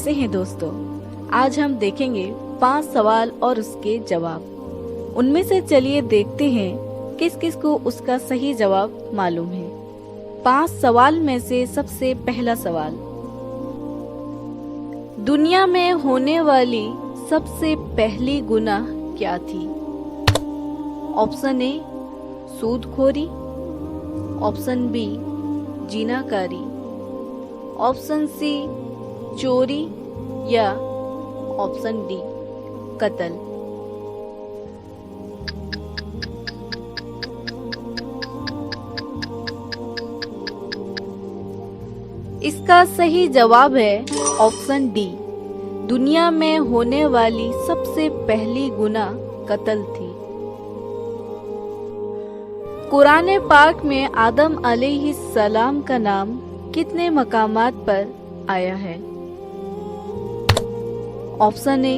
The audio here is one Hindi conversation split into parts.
कैसे हैं दोस्तों। आज हम देखेंगे 5 सवाल और उसके जवाब। उनमें से चलिए देखते हैं किस किस को उसका सही जवाब मालूम है। 5 सवाल में से सबसे पहला सवाल, दुनिया में होने वाली सबसे पहली गुनाह क्या थी? ऑप्शन ए सूदखोरी, ऑप्शन बी जिनाकारी, ऑप्शन सी चोरी या ऑप्शन डी कत्ल। इसका सही जवाब है ऑप्शन डी। दुनिया में होने वाली सबसे पहली गुनाह कत्ल थी। कुरान पाक में आदम अलैहिस्सलाम का नाम कितने मकामात पर आया है? ऑप्शन ए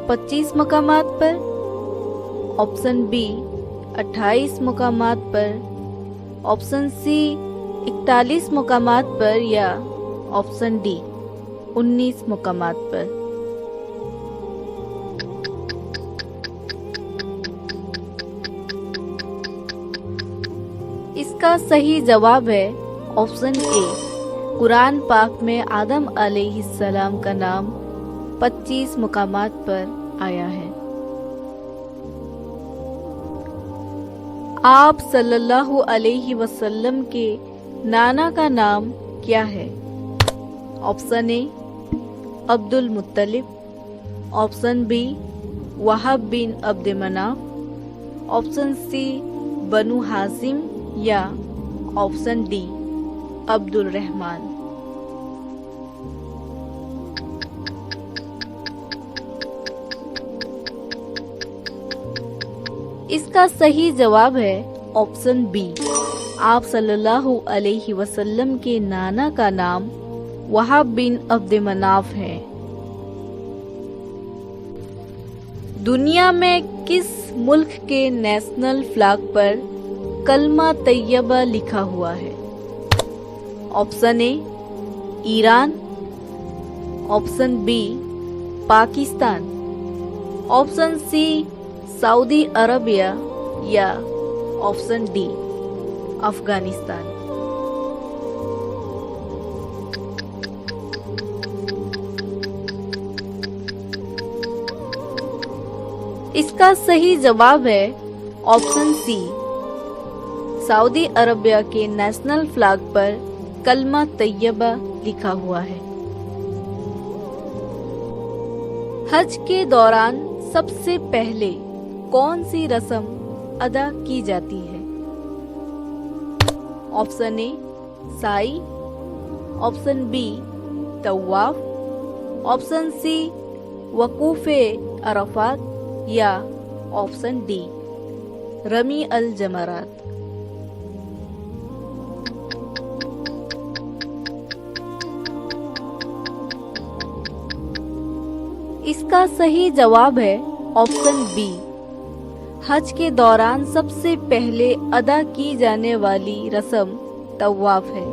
25 मकामात पर, ऑप्शन बी 28 मकामात पर, ऑप्शन सी 41 मकामात पर या ऑप्शन डी 19 मकामात पर। इसका सही जवाब है ऑप्शन ए। कुरान पाक में आदम अलैहिस्सलाम का नाम 25 मकामात पर आया है। आप सल्लल्लाहु अलैहि वसल्लम के नाना का नाम क्या है? Option A Abdul Muttalib, option B Wahab bin Abd Manaf, option C Banu Hashim या ऑप्शन डी अब्दुल रहमान। इसका सही जवाब है ऑप्शन बी। आप सल्लल्लाहु अलैहि वसल्लम के नाना का नाम वहाब बिन अब्द मनाफ है। दुनिया में किस मुल्क के नेशनल फ्लैग पर कलमा तैयबा लिखा हुआ है? Option A Iran, option B Pakistan, option C Saudi Arabia या ऑप्शन डी अफगानिस्तान। इसका सही जवाब है ऑप्शन सी। सऊदी अरबिया के नेशनल फ्लैग पर कलमा तैयबा लिखा हुआ है। हज के दौरान सबसे पहले कौन सी रस्म अदा की जाती है? ऑप्शन ए साई, ऑप्शन बी तवाफ, ऑप्शन सी वकूफे अरफात या ऑप्शन डी रमी अल जमरात। इसका सही जवाब है ऑप्शन बी। हज के दौरान सबसे पहले अदा की जाने वाली रस्म तवाफ है।